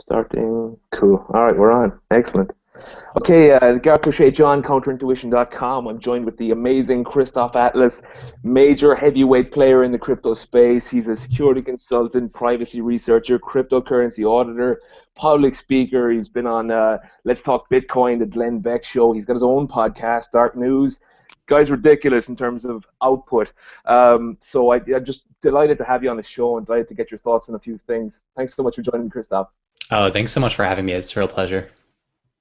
Starting. Cool. All right, we're on. Excellent. Okay, Gareth John, counterintuition.com. I'm joined with the amazing Kristov Atlas, major heavyweight player in the crypto space. He's a security consultant, privacy researcher, cryptocurrency auditor, public speaker. He's been on Let's Talk Bitcoin, the Glenn Beck Show. He's got his own podcast, Dark News. Guy's ridiculous in terms of output. I'm just delighted to have you on the show and delighted to get your thoughts on a few things. Thanks so much for joining me, Kristov. Oh, thanks so much for having me. It's a real pleasure.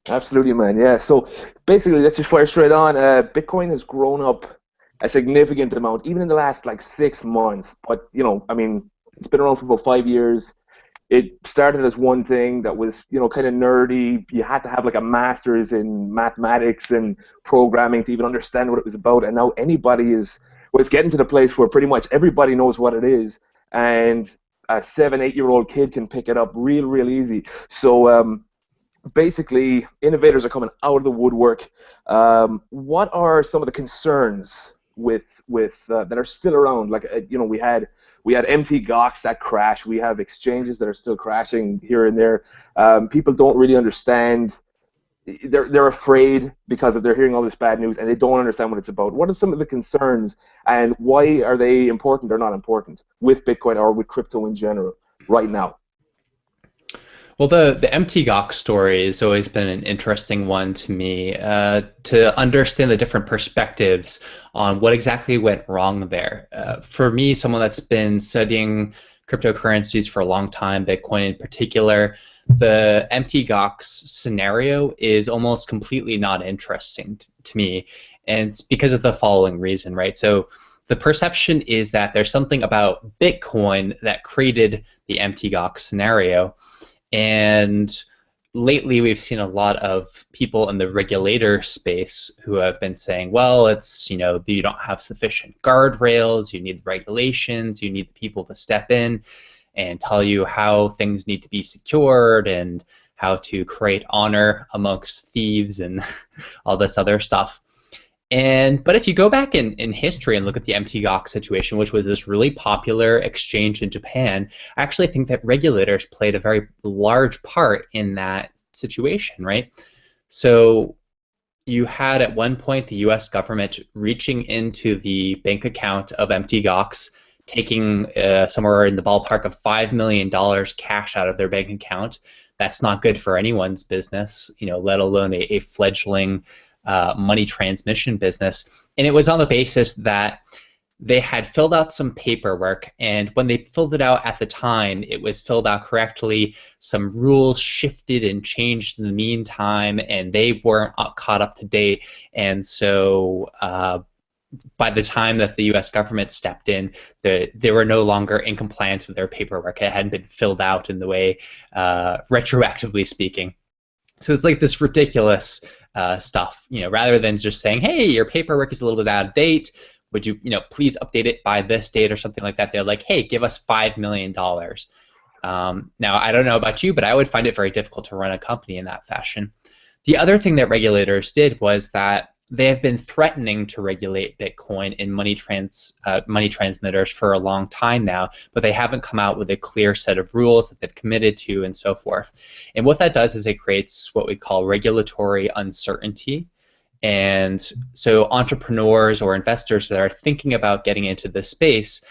Absolutely, man. Yeah. So basically, let's just fire straight on. Bitcoin has grown up a significant amount, even in the last like 6 months. But it's been around for about 5 years. It started as one thing that was, kind of nerdy. You had to have like a master's in mathematics and programming to even understand what it was about. And now it's getting to the place where pretty much everybody knows what it is, and a 7, 8 year old kid can pick it up real easy. So basically, innovators are coming out of the woodwork. What are some of the concerns with that are still around? Like, we had empty GOX that crashed. We have exchanges that are still crashing here and there. People don't really understand. They're afraid because they're hearing all this bad news and they don't understand what it's about. What are some of the concerns, and why are they important or not important with Bitcoin or with crypto in general right now? Well, the MT Gox story has always been an interesting one to me, to understand the different perspectives on what exactly went wrong there. For me, someone that's been studying cryptocurrencies for a long time, Bitcoin in particular, the MT Gox scenario is almost completely not interesting to me, and it's because of the following reason, right? So the perception is that there's something about Bitcoin that created the MT Gox scenario. And lately, we've seen a lot of people in the regulator space who have been saying, well, it's, you don't have sufficient guardrails, you need regulations, you need people to step in and tell you how things need to be secured and how to create honor amongst thieves and all this other stuff. But if you go back in history and look at the MT Gox situation, which was this really popular exchange in Japan, I actually think that regulators played a very large part in that situation, right? So you had at one point the US government reaching into the bank account of MT Gox, taking somewhere in the ballpark of $5 million cash out of their bank account. That's not good for anyone's business, let alone a fledgling money transmission business. And it was on the basis that they had filled out some paperwork, and when they filled it out at the time, it was filled out correctly. Some rules shifted and changed in the meantime, and they weren't caught up to date. And so by the time that the U.S. government stepped in, they were no longer in compliance with their paperwork. It hadn't been filled out in the way, retroactively speaking. So it's like this ridiculous stuff, rather than just saying, hey, your paperwork is a little bit out of date, would you, please update it by this date or something like that. They're like, hey, give us $5 million. Now, I don't know about you, but I would find it very difficult to run a company in that fashion. The other thing that regulators did was that they have been threatening to regulate Bitcoin and money transmitters for a long time now, but they haven't come out with a clear set of rules that they've committed to and so forth. And what that does is it creates what we call regulatory uncertainty. And so entrepreneurs or investors that are thinking about getting into this space,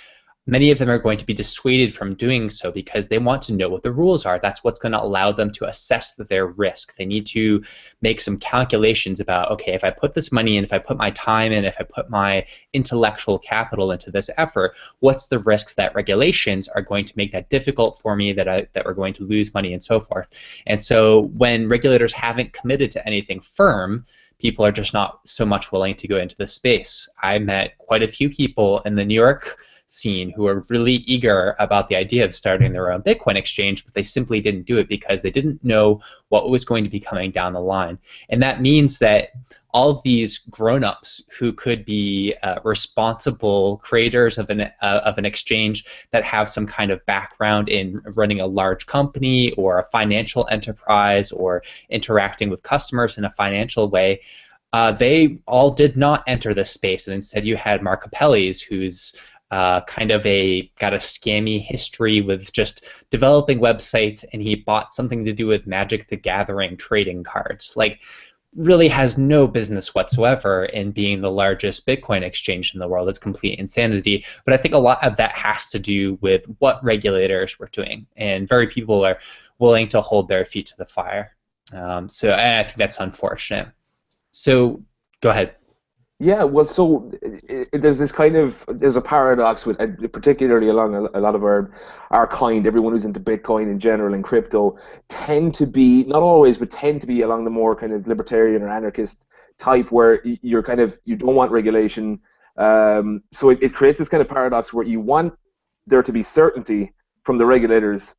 many of them are going to be dissuaded from doing so because they want to know what the rules are. That's what's going to allow them to assess their risk. They need to make some calculations about, okay, if I put this money in, if I put my time in, if I put my intellectual capital into this effort, what's the risk that regulations are going to make that difficult for me, that we're going to lose money and so forth. And so when regulators haven't committed to anything firm, people are just not so much willing to go into the space. I met quite a few people in the New York scene who are really eager about the idea of starting their own Bitcoin exchange, but they simply didn't do it because they didn't know what was going to be coming down the line. And that means that all of these grown-ups who could be responsible creators of an exchange that have some kind of background in running a large company or a financial enterprise or interacting with customers in a financial way, they all did not enter this space, and instead you had Mark Capelli's, who's kind of got a scammy history with just developing websites, and he bought something to do with Magic the Gathering trading cards. Like, really has no business whatsoever in being the largest Bitcoin exchange in the world. It's complete insanity. But I think a lot of that has to do with what regulators were doing, and very people are willing to hold their feet to the fire. So I think that's unfortunate. So go ahead. Yeah, well, so there's this kind of there's a paradox with, particularly along a lot of our kind, everyone who's into Bitcoin in general and crypto tend to be, not always, but tend to be along the more kind of libertarian or anarchist type, where you're kind of, you don't want regulation. So it creates this kind of paradox where you want there to be certainty from the regulators,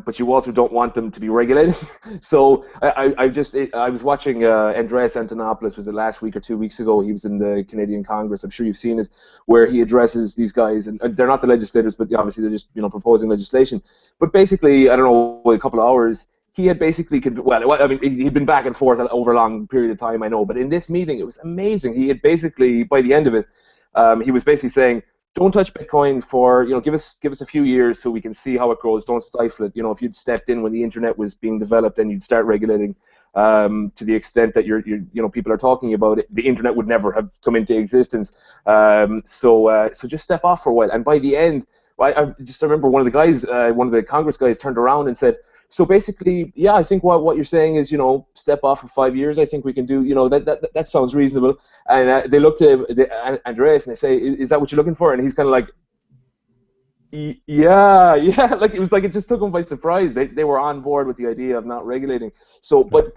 but you also don't want them to be regulated. So I was watching Andreas Antonopoulos, was it last week or 2 weeks ago? He was in the Canadian Congress. I'm sure you've seen it, where he addresses these guys, and they're not the legislators, but obviously they're just proposing legislation. But basically, I don't know, a couple of hours, he had basically well, I mean, he'd been back and forth over a long period of time, I know, but in this meeting, it was amazing. He had basically, by the end of it, he was basically saying, don't touch Bitcoin for, give us a few years so we can see how it grows. Don't stifle it. If you'd stepped in when the internet was being developed, then you'd start regulating to the extent that people are talking about it. The internet would never have come into existence. So just step off for a while. And by the end, I remember one of the Congress guys turned around and said, so basically, yeah, I think what you're saying is, step off for 5 years. I think we can do, that sounds reasonable. And they looked at Andreas and they say, is that what you're looking for? And he's kind of like, yeah, yeah. Like, it was like it just took them by surprise. They were on board with the idea of not regulating. So, but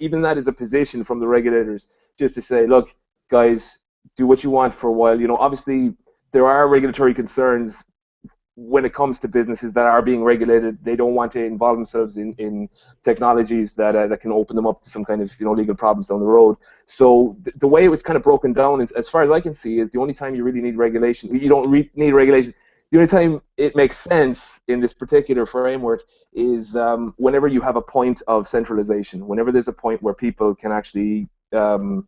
even that is a position from the regulators, just to say, look, guys, do what you want for a while. Obviously there are regulatory concerns when it comes to businesses that are being regulated. They don't want to involve themselves in technologies that can open them up to some kind of legal problems down the road. So the way it was kind of broken down, as far as I can see, is the only time you really need regulation. You don't need regulation. The only time it makes sense in this particular framework is whenever you have a point of centralization. Whenever there's a point where people can actually can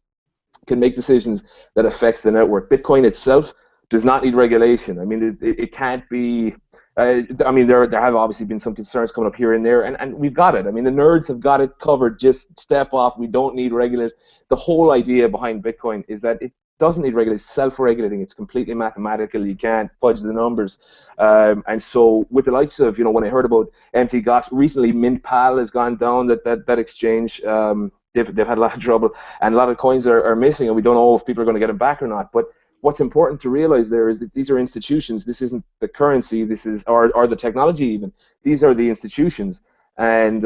make decisions that affects the network. Bitcoin itself does not need regulation. I mean, it can't be. I mean, there have obviously been some concerns coming up here and there, and we've got it. I mean, the nerds have got it covered. Just step off. We don't need regulators. The whole idea behind Bitcoin is that it doesn't need regulators. It's self-regulating. It's completely mathematical. You can't fudge the numbers. And so, with the likes of, when I heard about Mt. Gox recently, MintPal has gone down. That exchange. They've had a lot of trouble, and a lot of coins are missing, and we don't know if people are going to get them back or not. But what's important to realize there is that these are institutions. This isn't the currency. This is or the technology even. These are the institutions, and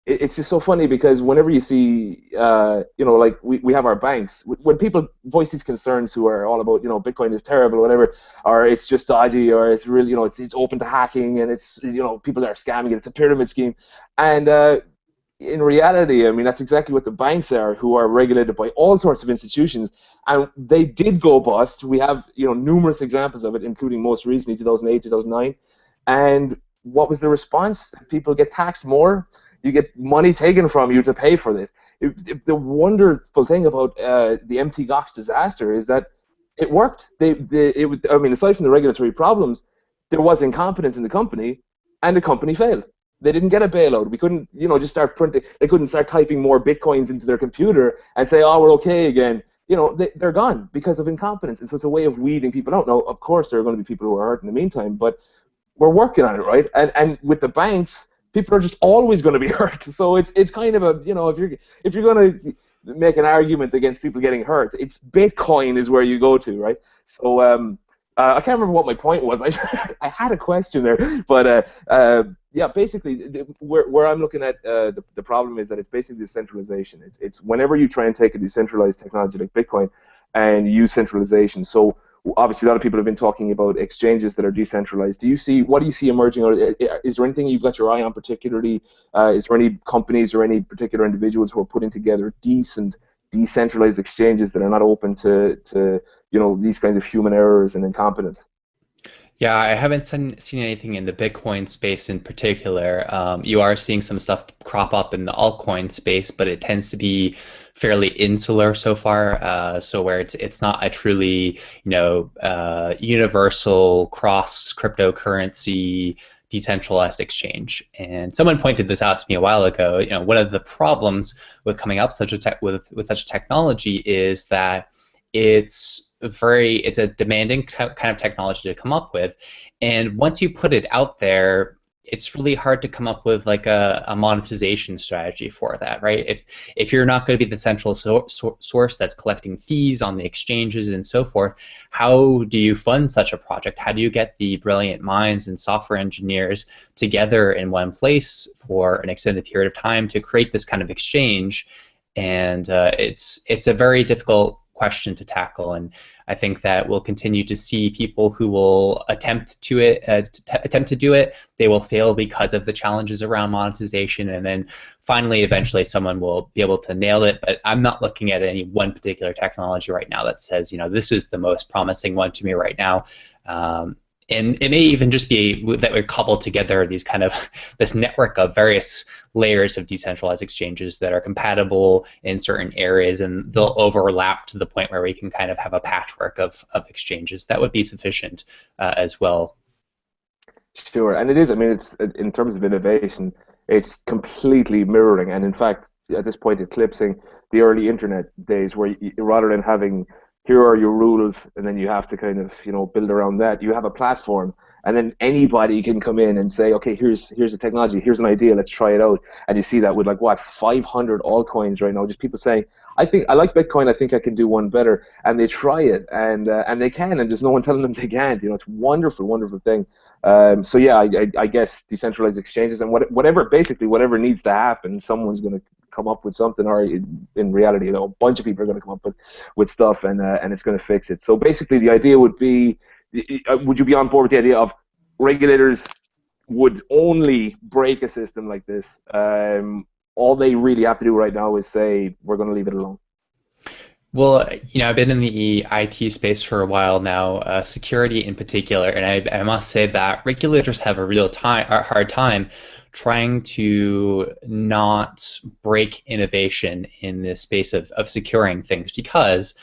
it's just so funny because whenever you see, like we have our banks. When people voice these concerns, who are all about, Bitcoin is terrible, or whatever, or it's just dodgy, or it's really, it's open to hacking, and it's, people are scamming it. It's a pyramid scheme, and in reality, I mean, that's exactly what the banks are, who are regulated by all sorts of institutions, and they did go bust. We have, numerous examples of it, including most recently 2008, 2009. And what was the response? People get taxed more. You get money taken from you to pay for it. The wonderful thing about the Mt. Gox disaster is that it worked. I mean, aside from the regulatory problems, there was incompetence in the company, and the company failed. They didn't get a bailout. We couldn't, just start printing. They couldn't start typing more Bitcoins into their computer and say, oh, we're okay again. They're gone because of incompetence. And so it's a way of weeding people out. Now, of course, there are going to be people who are hurt in the meantime, but we're working on it, right? And with the banks, people are just always going to be hurt. So it's kind of a, if you're going to make an argument against people getting hurt, it's Bitcoin is where you go to, right? So I can't remember what my point was. I had a question there, but yeah, basically, where I'm looking at the problem is that it's basically decentralization. It's whenever you try and take a decentralized technology like Bitcoin and use centralization. So obviously, a lot of people have been talking about exchanges that are decentralized. What do you see emerging? Is there anything you've got your eye on particularly? Is there any companies or any particular individuals who are putting together decent decentralized exchanges that are not open to these kinds of human errors and incompetence? Yeah, I haven't seen anything in the Bitcoin space in particular. You are seeing some stuff crop up in the altcoin space, but it tends to be fairly insular so far. So where it's not a truly, universal cross cryptocurrency decentralized exchange. And someone pointed this out to me a while ago. One of the problems with coming up with such a technology is that it's a demanding kind of technology to come up with, and once you put it out there, it's really hard to come up with like a monetization strategy for that, right? If you're not going to be the central source that's collecting fees on the exchanges and so forth, how do you fund such a project? How do you get the brilliant minds and software engineers together in one place for an extended period of time to create this kind of exchange? And it's a very difficult question to tackle, and I think that we'll continue to see people who will attempt to do it. They will fail because of the challenges around monetization, and then finally, eventually, someone will be able to nail it. But I'm not looking at any one particular technology right now that says, this is the most promising one to me right now. And it may even just be that we cobble together these kind of this network of various layers of decentralized exchanges that are compatible in certain areas, and they'll overlap to the point where we can kind of have a patchwork of exchanges. That would be sufficient as well. Sure, and it is. I mean, it's in terms of innovation, it's completely mirroring, and in fact, at this point, eclipsing the early internet days, where rather than having here are your rules, and then you have to kind of build around that. You have a platform, and then anybody can come in and say, okay, here's a technology, here's an idea, let's try it out. And you see that with like what 500 altcoins right now, just people saying, I think I like Bitcoin, I think I can do one better, and they try it, and they can, and there's no one telling them they can't. It's a wonderful, wonderful thing. So yeah, I guess decentralized exchanges and whatever needs to happen, someone's going to come up with something, or in reality, a bunch of people are going to come up with stuff, and it's going to fix it. So basically, the idea would be, would you be on board with the idea of regulators would only break a system like this? All they really have to do right now is say, we're going to leave it alone. Well, I've been in the IT space for a while now, security in particular, and I must say that regulators have a hard time trying to not break innovation in the space of securing things because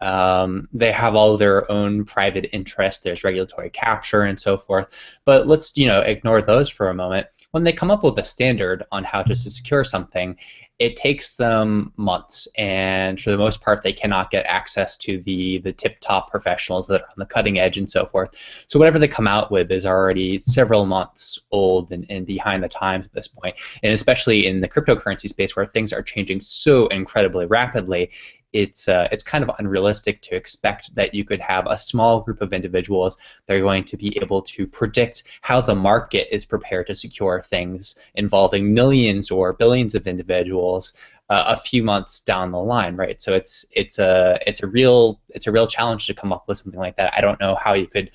they have all their own private interests. There's regulatory capture and so forth. But let's ignore those for a moment. When they come up with a standard on how to secure something, it takes them months, and for the most part, they cannot get access to the tip-top professionals that are on the cutting edge and so forth. So whatever they come out with is already several months old and behind the times at this point. And especially in the cryptocurrency space where things are changing so incredibly rapidly, it's kind of unrealistic to expect that you could have a small group of individuals that are going to be able to predict how the market is prepared to secure things involving millions or billions of individuals a few months down the line, right? So it's a real challenge to come up with something like that. I don't know how you could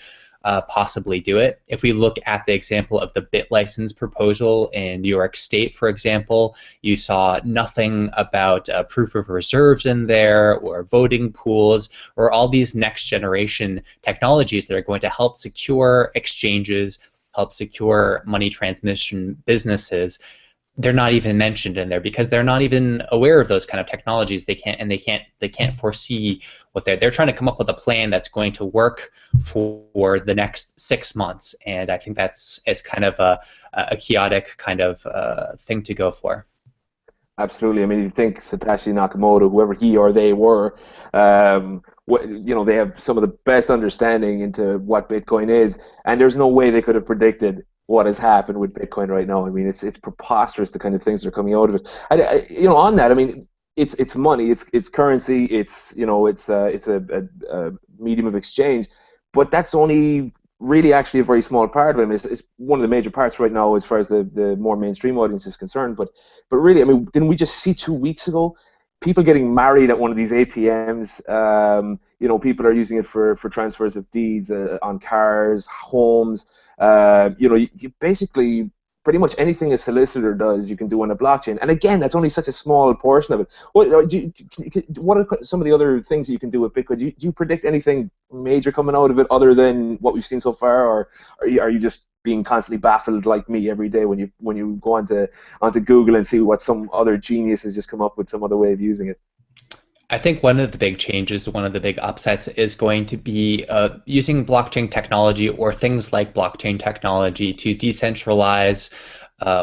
possibly do it. If we look at the example of the BitLicense proposal in New York State, for example, you saw nothing about proof of reserves in there or voting pools or all these next generation technologies that are going to help secure exchanges, help secure money transmission businesses. They're not even mentioned in there because they're not even aware of those kind of technologies. They can't foresee what they're trying to come up with a plan that's going to work for the next 6 months, and I think it's kind of a chaotic kind of thing to go for. Absolutely. I mean, you think Satoshi Nakamoto, whoever he or they were, they have some of the best understanding into what Bitcoin is, and there's no way they could have predicted what has happened with Bitcoin right now. I mean, it's preposterous the kind of things that are coming out of it. On that, I mean, it's money, it's currency, it's a medium of exchange, but that's only really actually a very small part of it. I mean, it's one of the major parts right now as far as the more mainstream audience is concerned. But really, I mean, didn't we just see 2 weeks ago people getting married at one of these ATMs? People are using it for transfers of deeds on cars, homes. You basically pretty much anything a solicitor does, you can do on a blockchain. And again, that's only such a small portion of it. What are some of the other things that you can do with Bitcoin? Do you predict anything major coming out of it other than what we've seen so far, or are you just being constantly baffled like me every day when you go onto Google and see what some other genius has just come up with some other way of using it? I think one of the big changes, one of the big upsets is going to be using blockchain technology or things like blockchain technology to decentralize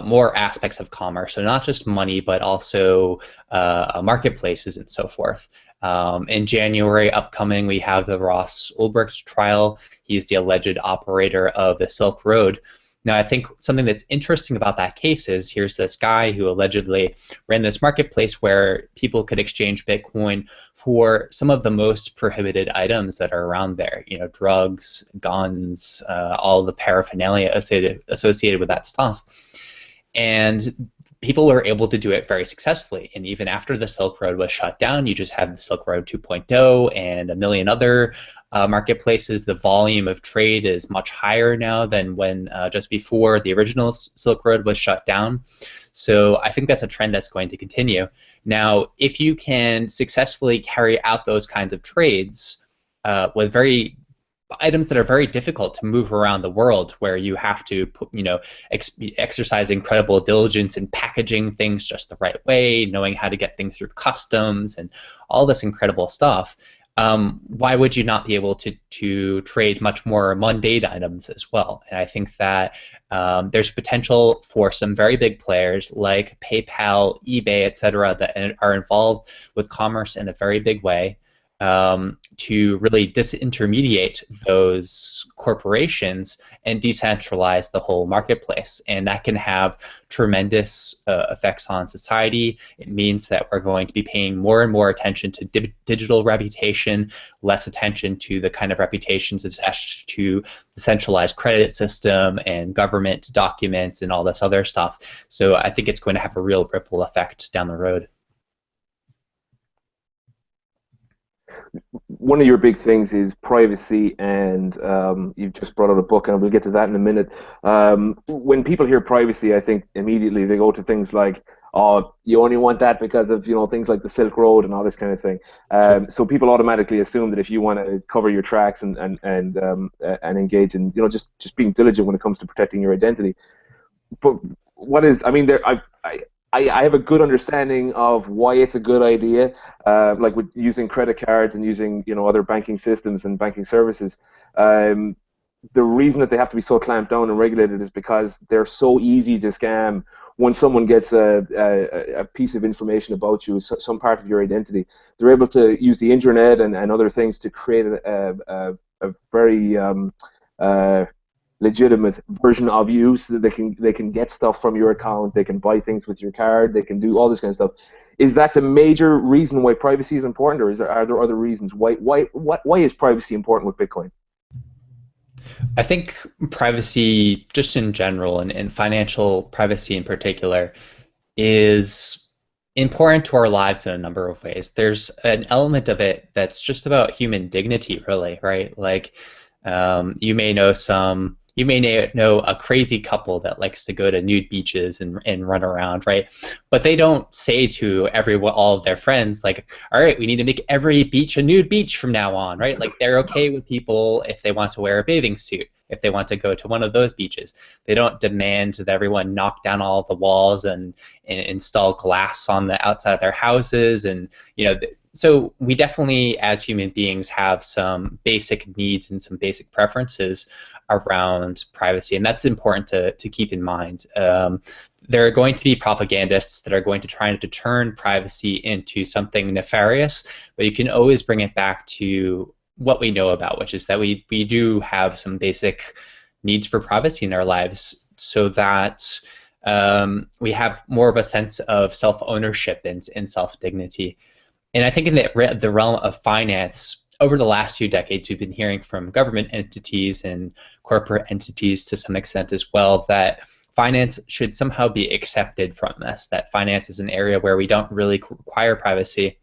more aspects of commerce. So not just money, but also marketplaces and so forth. In January upcoming, we have the Ross Ulbricht trial. He's the alleged operator of the Silk Road. Now, I think something that's interesting about that case is here's this guy who allegedly ran this marketplace where people could exchange Bitcoin for some of the most prohibited items that are around there. You know, drugs, guns, all the paraphernalia associated with that stuff. And people were able to do it very successfully. And even after the Silk Road was shut down, you just have the Silk Road 2.0 and a million other marketplaces. The volume of trade is much higher now than when just before the original Silk Road was shut down. So I think that's a trend that's going to continue. Now, if you can successfully carry out those kinds of trades with items that are very difficult to move around the world, where you have to exercise incredible diligence in packaging things just the right way, knowing how to get things through customs and all this incredible stuff, why would you not be able to trade much more mundane items as well? And I think that there's potential for some very big players like PayPal, eBay, etc., that are involved with commerce in a very big way, to really disintermediate those corporations and decentralize the whole marketplace. And that can have tremendous effects on society. It means that we're going to be paying more and more attention to digital reputation, less attention to the kind of reputations attached to the centralized credit system and government documents and all this other stuff. So I think it's going to have a real ripple effect down the road. One of your big things is privacy, and you've just brought out a book, and we'll get to that in a minute. When people hear privacy, I think immediately they go to things like, oh, you only want that because of things like the Silk Road and all this kind of thing. Sure. So people automatically assume that if you want to cover your tracks and engage in just being diligent when it comes to protecting your identity. But what is? I mean, I have a good understanding of why it's a good idea, like with using credit cards and using other banking systems and banking services. The reason that they have to be so clamped down and regulated is because they're so easy to scam. When someone gets a piece of information about you, some part of your identity, they're able to use the internet and other things to create a very legitimate version of you, so that they can get stuff from your account, they can buy things with your card, they can do all this kind of stuff. Is that the major reason why privacy is important, or are there other reasons? Why is privacy important with Bitcoin? I think privacy, just in general, and financial privacy in particular, is important to our lives in a number of ways. There's an element of it that's just about human dignity, really, right? Like, you may know a crazy couple that likes to go to nude beaches and run around, right? But they don't say to all of their friends, like, all right, we need to make every beach a nude beach from now on, right? Like, they're okay with people if they want to wear a bathing suit, if they want to go to one of those beaches. They don't demand that everyone knock down all the walls and install glass on the outside of their houses. And so we definitely, as human beings, have some basic needs and some basic preferences around privacy, and that's important to keep in mind. There are going to be propagandists that are going to try to turn privacy into something nefarious, but you can always bring it back to what we know about, which is that we do have some basic needs for privacy in our lives, so that we have more of a sense of self-ownership and self-dignity. And I think in the realm of finance, over the last few decades, we've been hearing from government entities and corporate entities to some extent as well that finance should somehow be accepted from this, that finance is an area where we don't really require privacy.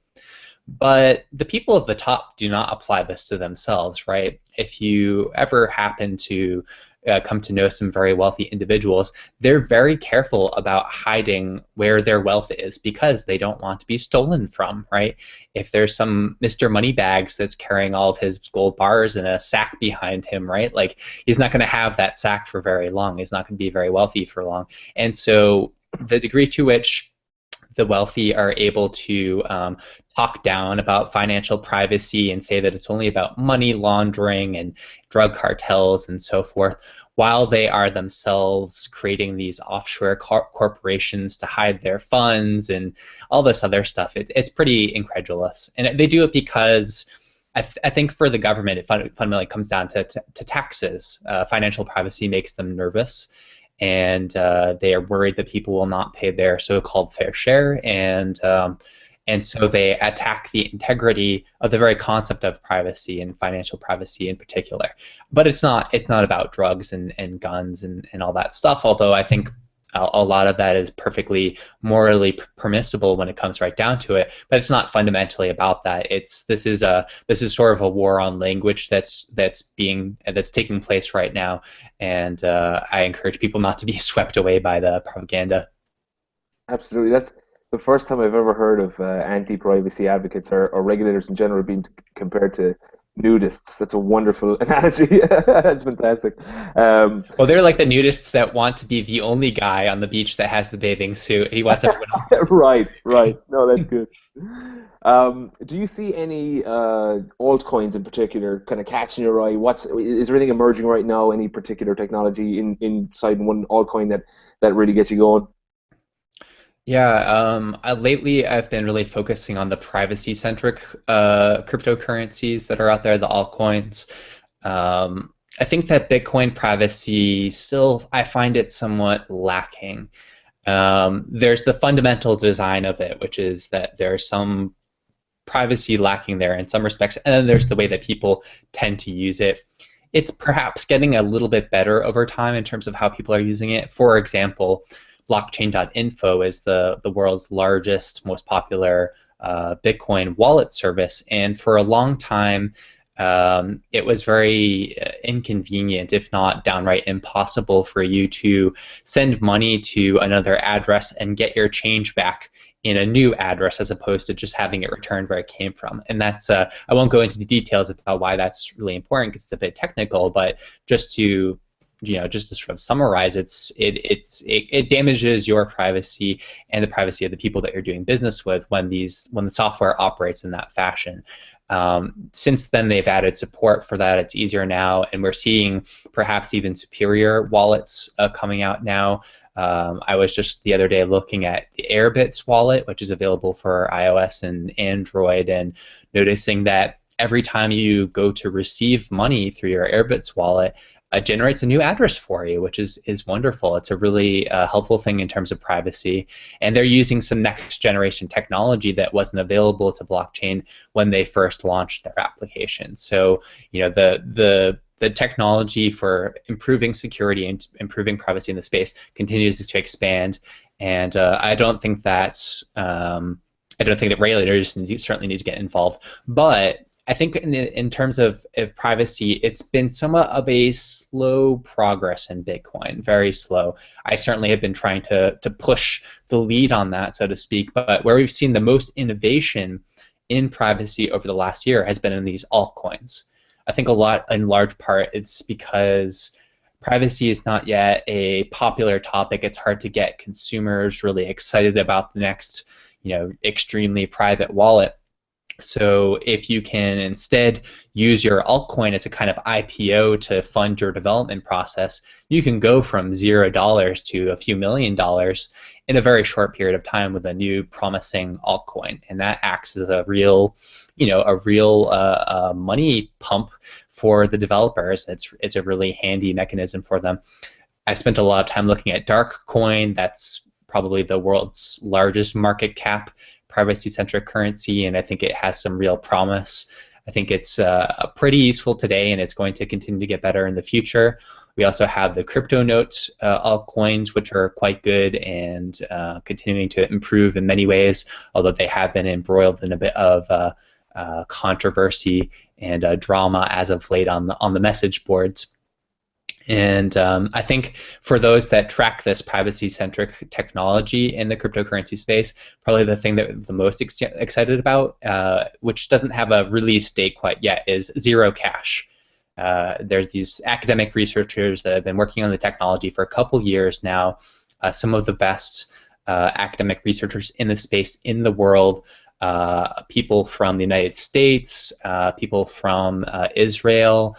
But the people at the top do not apply this to themselves, right? If you ever happen to come to know some very wealthy individuals, they're very careful about hiding where their wealth is because they don't want to be stolen from, right? If there's some Mr. Moneybags that's carrying all of his gold bars in a sack behind him, right? Like, he's not going to have that sack for very long. He's not going to be very wealthy for long. And so the degree to which the wealthy are able to talk down about financial privacy and say that it's only about money laundering and drug cartels and so forth, while they are themselves creating these offshore corporations to hide their funds and all this other stuff. It's pretty incredulous. And they do it because I think for the government, it fundamentally comes down to taxes. Financial privacy makes them nervous, and they are worried that people will not pay their so-called fair share, and so they attack the integrity of the very concept of privacy and financial privacy in particular. But it's not about drugs and guns and all that stuff, although I think a lot of that is perfectly morally permissible when it comes right down to it. But it's not fundamentally about that. This is sort of a war on language that's taking place right now, and I encourage people not to be swept away by the propaganda. Absolutely. That's the first time I've ever heard of anti-privacy advocates or regulators in general being compared to nudists. That's a wonderful analogy. That's fantastic. Well, they're like the nudists that want to be the only guy on the beach that has the bathing suit. He wants everyone else. Right. No, that's good. Do you see any altcoins in particular kind of catching your eye? Is there anything emerging right now? Any particular technology inside one altcoin that really gets you going? Yeah, lately I've been really focusing on the privacy-centric cryptocurrencies that are out there, the altcoins. I think that Bitcoin privacy still, I find it somewhat lacking. There's the fundamental design of it, which is that there's some privacy lacking there in some respects, and then there's the way that people tend to use it. It's perhaps getting a little bit better over time in terms of how people are using it. For example, blockchain.info is the world's largest, most popular Bitcoin wallet service, and for a long time it was very inconvenient, if not downright impossible, for you to send money to another address and get your change back in a new address as opposed to just having it returned where it came from. And that's I won't go into the details about why that's really important because it's a bit technical, but just to sort of summarize, it damages your privacy and the privacy of the people that you're doing business with when the software operates in that fashion. Since then, they've added support for that. It's easier now, and we're seeing perhaps even superior wallets coming out now. I was just the other day looking at the Airbits wallet, which is available for iOS and Android, and noticing that every time you go to receive money through your Airbits wallet, it generates a new address for you, which is wonderful. It's a really helpful thing in terms of privacy. And they're using some next generation technology that wasn't available to blockchain when they first launched their application. So, the technology for improving security and improving privacy in the space continues to expand. And I don't think that regulators certainly need to get involved, but I think in terms of privacy, it's been somewhat of a slow progress in Bitcoin, very slow. I certainly have been trying to push the lead on that, so to speak, but where we've seen the most innovation in privacy over the last year has been in these altcoins. I think in large part, it's because privacy is not yet a popular topic. It's hard to get consumers really excited about the next, extremely private wallet. So if you can instead use your altcoin as a kind of IPO to fund your development process, you can go from $0 to a few $1,000,000 in a very short period of time with a new promising altcoin, and that acts as a real money pump for the developers. It's a really handy mechanism for them. I've spent a lot of time looking at Darkcoin. That's probably the world's largest market cap privacy-centric currency, and I think it has some real promise. I think it's pretty useful today, and it's going to continue to get better in the future. We also have the crypto note altcoins, which are quite good and continuing to improve in many ways, although they have been embroiled in a bit of controversy and drama as of late on the message boards. And I think for those that track this privacy-centric technology in the cryptocurrency space, probably the thing that the most excited about, which doesn't have a release date quite yet, is zero cash. There's these academic researchers that have been working on the technology for a couple years now. Some of the best academic researchers in the space in the world, people from the United States, people from Israel,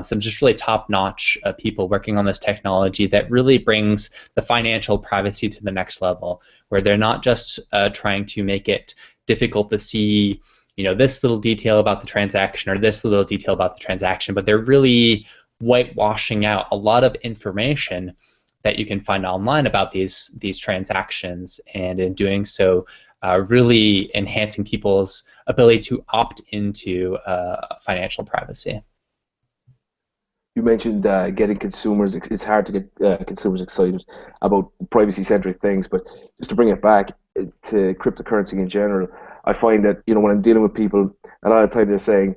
some just really top-notch people working on this technology that really brings the financial privacy to the next level, where they're not just trying to make it difficult to see, this little detail about the transaction or this little detail about the transaction, but they're really whitewashing out a lot of information that you can find online about these transactions, and in doing so, really enhancing people's ability to opt into financial privacy. You mentioned getting consumers. It's hard to get consumers excited about privacy-centric things, but just to bring it back to cryptocurrency in general, I find that when I'm dealing with people, a lot of the time they're saying,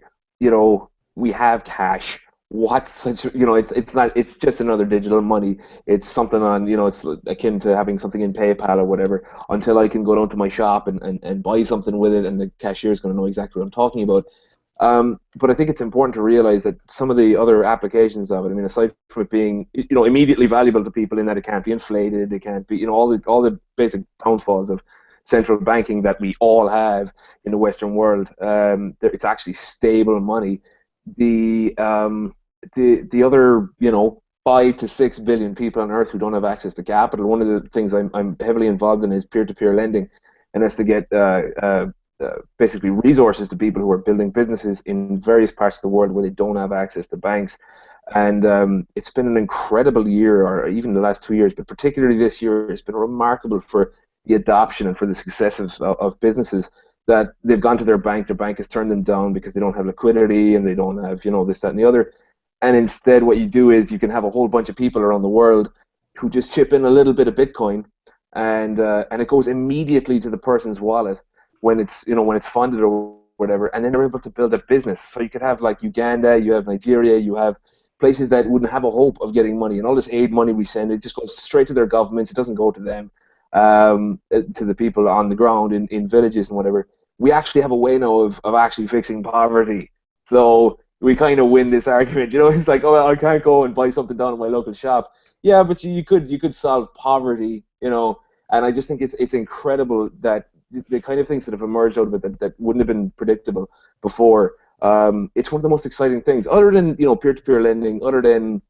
we have cash. What's such? It's not. It's just another digital money. It's something on. It's akin to having something in PayPal or whatever. Until I can go down to my shop and buy something with it, and the cashier is going to know exactly what I'm talking about. But I think it's important to realize that some of the other applications of it, I mean, aside from it being, immediately valuable to people in that it can't be inflated, it can't be, all the basic downfalls of central banking that we all have in the Western world, it's actually stable money. The other, 5 to 6 billion people on Earth who don't have access to capital. One of the things I'm heavily involved in is peer-to-peer lending, and that's to get basically resources to people who are building businesses in various parts of the world where they don't have access to banks. And it's been an incredible year, or even the last 2 years, but particularly this year, it's been remarkable for the adoption and for the success of businesses that they've gone to their bank has turned them down because they don't have liquidity and they don't have, this, that, and the other. And instead what you do is you can have a whole bunch of people around the world who just chip in a little bit of Bitcoin, and it goes immediately to the person's wallet when it's funded or whatever, and then they're able to build a business. So you could have like Uganda, you have Nigeria, you have places that wouldn't have a hope of getting money, and all this aid money we send, it just goes straight to their governments. It doesn't go to them, to the people on the ground in villages and whatever. We actually have a way now of actually fixing poverty. So we kind of win this argument. It's like, oh, well, I can't go and buy something down at my local shop. Yeah, but you could solve poverty, and I just think it's incredible that the kind of things that have emerged out of it that wouldn't have been predictable before. It's one of the most exciting things, other than peer-to-peer lending, other than,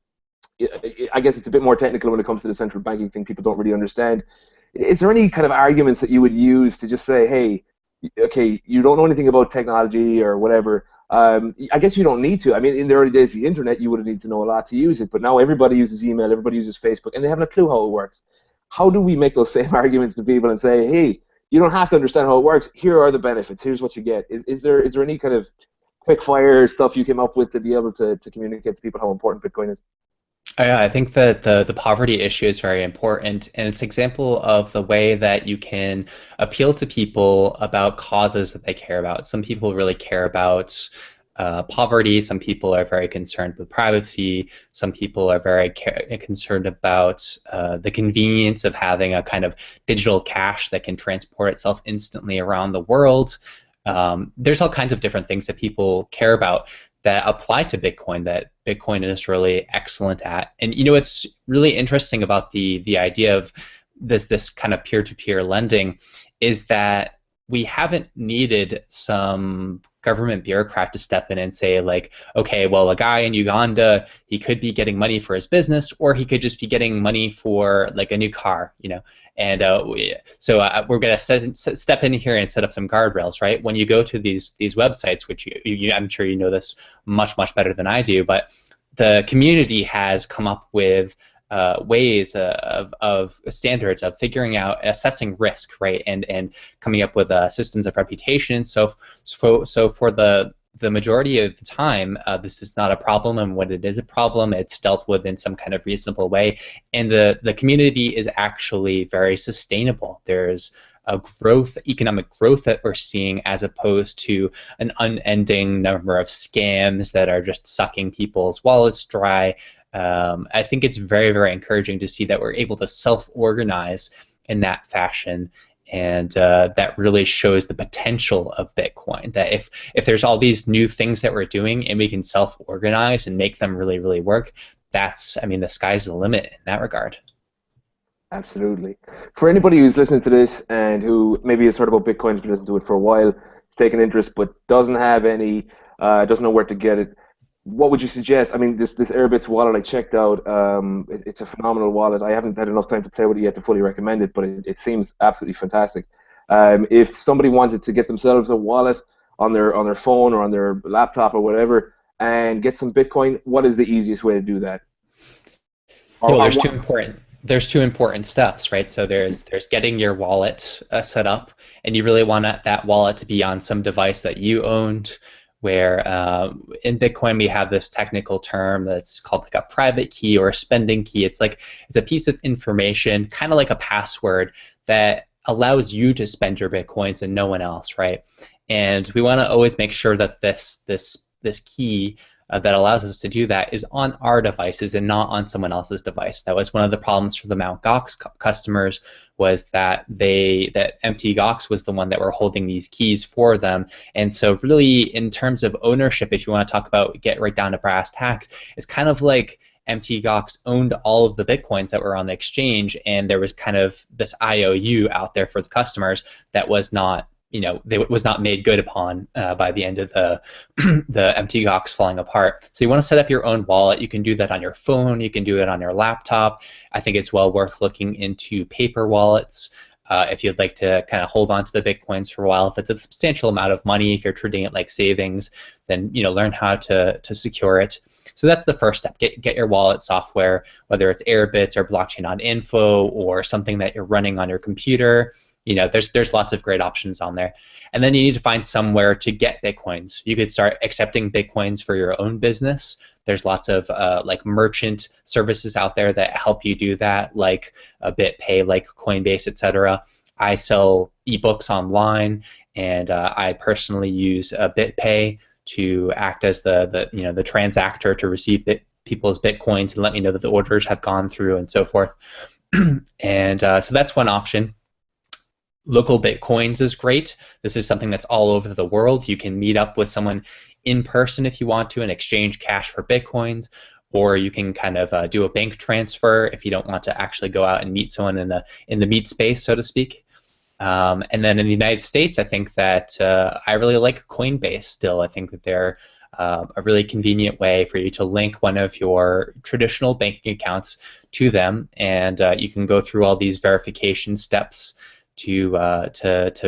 I guess it's a bit more technical when it comes to the central banking thing. People don't really understand. Is there any kind of arguments that you would use to just say, hey, okay, you don't know anything about technology or whatever? I guess you don't need to. I mean, in the early days of the internet, you would need to know a lot to use it, but now everybody uses email, everybody uses Facebook, and they haven't a clue how it works. How do we make those same arguments to people and say, hey, you don't have to understand how it works. Here are the benefits. Here's what you get. Is there any kind of quick fire stuff you came up with to be able to communicate to people how important Bitcoin is? Yeah, I think that the poverty issue is very important, and it's an example of the way that you can appeal to people about causes that they care about. Some people really care about poverty. Some people are very concerned with privacy. Some people are very concerned about the convenience of having a kind of digital cash that can transport itself instantly around the world. There's all kinds of different things that people care about that apply to Bitcoin that Bitcoin is really excellent at. And what's really interesting about the idea of this kind of peer-to-peer lending is that we haven't needed some government bureaucrat to step in and say, like, okay, well, a guy in Uganda, he could be getting money for his business, or he could just be getting money for like a new car, And so we're going to step in here and set up some guardrails, right? When you go to these websites, which I'm sure you know this much better than I do, but the community has come up with ways of standards of figuring out, assessing risk, right, and coming up with systems of reputation. So for the majority of the time, this is not a problem, and when it is a problem, it's dealt with in some kind of reasonable way, and the community is actually very sustainable. There's a economic growth that we're seeing, as opposed to an unending number of scams that are just sucking people's wallets dry. I think it's very, very encouraging to see that we're able to self-organize in that fashion, and that really shows the potential of Bitcoin. That if there's all these new things that we're doing and we can self-organize and make them really, really work, that's, I mean, the sky's the limit in that regard. Absolutely. For anybody who's listening to this and who maybe has heard about Bitcoin but doesn't do it for a while, has taken interest but doesn't have any, doesn't know where to get it, what would you suggest? I mean, this Airbits wallet I checked out, it's a phenomenal wallet. I haven't had enough time to play with it yet to fully recommend it, but it seems absolutely fantastic. If somebody wanted to get themselves a wallet on their phone or on their laptop or whatever and get some Bitcoin, what is the easiest way to do that? Yeah, well, Or there's two important steps, right? So there's getting your wallet set up, and you really want that wallet to be on some device that you owned. Where in Bitcoin we have this technical term that's called like a private key or a spending key. It's a piece of information, kind of like a password that allows you to spend your Bitcoins and no one else, right? And we want to always make sure that this key that allows us to do that is on our devices and not on someone else's device. That was one of the problems for the Mt. Gox customers, was that Mt. Gox was the one that were holding these keys for them. And so really, in terms of ownership, if you want to talk about, get right down to brass tacks, it's kind of like Mt. Gox owned all of the Bitcoins that were on the exchange, and there was kind of this IOU out there for the customers that was not, was not made good upon by the end of the the Mt. Gox falling apart. So you want to set up your own wallet. You can do that on your phone. You can do it on your laptop. I think it's well worth looking into paper wallets if you'd like to kind of hold on to the Bitcoins for a while. If it's a substantial amount of money, if you're treating it like savings, then learn how to secure it. So that's the first step. Get your wallet software, whether it's Airbits or blockchain.info or something that you're running on your computer. There's lots of great options on there. And then you need to find somewhere to get Bitcoins. You could start accepting Bitcoins for your own business. There's lots of like merchant services out there that help you do that, like BitPay, like Coinbase, etc. I sell ebooks online, and I personally use BitPay to act as the transactor to receive people's Bitcoins and let me know that the orders have gone through and so forth. And so that's one option. Local Bitcoins is great. This is something that's all over the world. You can meet up with someone in person if you want to and exchange cash for Bitcoins, or you can kind of do a bank transfer if you don't want to actually go out and meet someone in the meet space, so to speak. And then in the United States, I think that I really like Coinbase still. I think that they're a really convenient way for you to link one of your traditional banking accounts to them, and you can go through all these verification steps to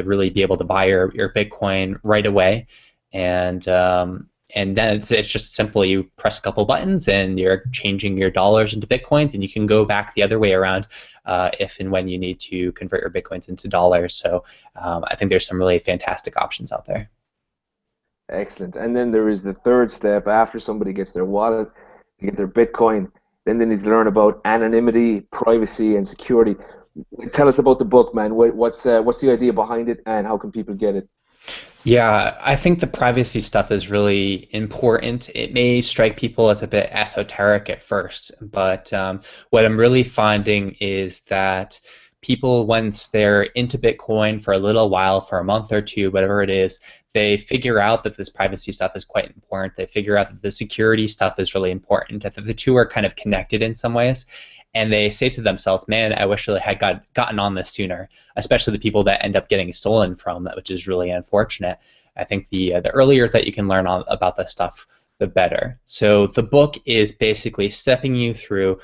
really be able to buy your Bitcoin right away, and then it's just simple. You press a couple buttons and you're changing your dollars into Bitcoins, and you can go back the other way around if and when you need to convert your Bitcoins into dollars. So I think there's some really fantastic options out there. excellent. And then there is the third step after somebody gets their wallet, they get their Bitcoin. Then they need to learn about anonymity, privacy, and security. Tell us about the book, man. What's the idea behind it, and how can people get it? Yeah, I think the privacy stuff is really important. It may strike people as a bit esoteric at first, but what I'm really finding is that people, once they're into Bitcoin for a little while, for a month or two, whatever it is, they figure out that this privacy stuff is quite important. They figure out that the security stuff is really important, that the two are kind of connected in some ways. And they say to themselves, man, I wish I had gotten on this sooner, especially the people that end up getting stolen from, which is really unfortunate. I think the earlier that you can learn about this stuff, the better. So the book is basically stepping you through,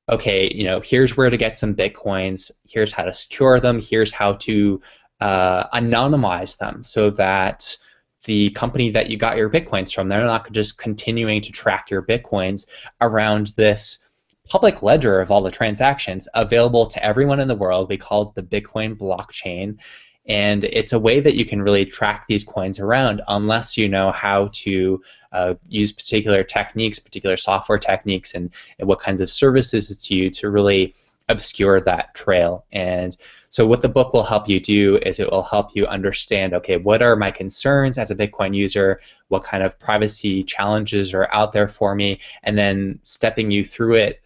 okay, here's where to get some Bitcoins, here's how to secure them, here's how to anonymize them so that the company that you got your Bitcoins from, they're not just continuing to track your Bitcoins around this public ledger of all the transactions available to everyone in the world. We call it the Bitcoin blockchain, and it's a way that you can really track these coins around unless you know how to use particular techniques, particular software techniques, and what kinds of services to you to really obscure that trail. And so what the book will help you do is it will help you understand, okay, what are my concerns as a Bitcoin user? What kind of privacy challenges are out there for me? And then stepping you through it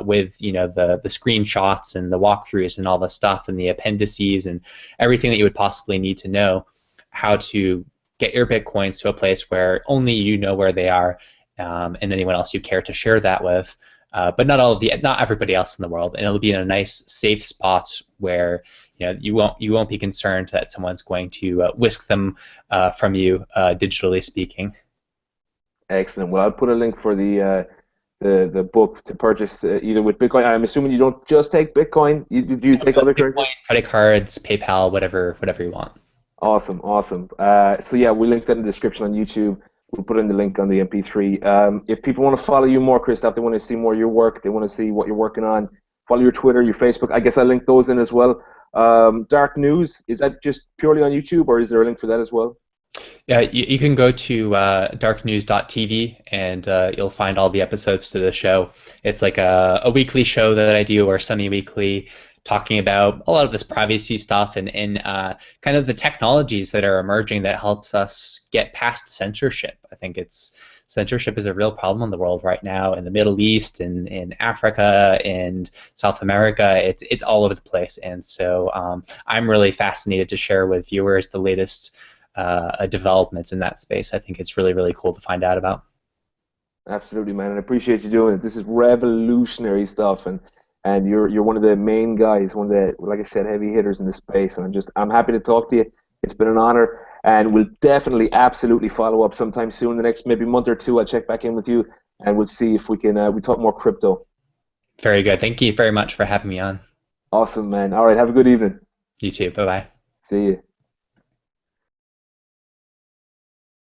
with the screenshots and the walkthroughs and all the stuff and the appendices and everything that you would possibly need to know, how to get your Bitcoins to a place where only you know where they are, and anyone else you care to share that with. But not everybody else in the world, and it'll be in a nice, safe spot where you won't be concerned that someone's going to whisk them from you, digitally speaking. Excellent. Well, I'll put a link for the book to purchase either with Bitcoin. I'm assuming you don't just take Bitcoin. Do you take other currencies? Bitcoin, credit cards, PayPal, whatever you want. Awesome, awesome. So yeah, we'll link that in the description on YouTube. We'll put in the link on the MP3. If people want to follow you more, Kristov, they want to see more of your work, they want to see what you're working on, follow your Twitter, your Facebook. I guess I'll link those in as well. Dark News, is that just purely on YouTube, or is there a link for that as well? Yeah, you can go to darknews.tv, and you'll find all the episodes to the show. It's like a weekly show that I do, or semi-weekly, talking about a lot of this privacy stuff and kind of the technologies that are emerging that helps us get past censorship. I think censorship is a real problem in the world right now, in the Middle East, in Africa, and South America. It's all over the place, and so I'm really fascinated to share with viewers the latest developments in that space. I think it's really, really cool to find out about. Absolutely, man, and I appreciate you doing it. This is revolutionary stuff, and you're one of the main guys, one of the, like I said, heavy hitters in the space, and I'm happy to talk to you. It's been an honor, and we'll definitely, absolutely follow up sometime soon. The next maybe month or two, I'll check back in with you, and we'll see if we can we talk more crypto. Very good. Thank you very much for having me on. Awesome, man. All right, have a good evening. You too. Bye bye. See you.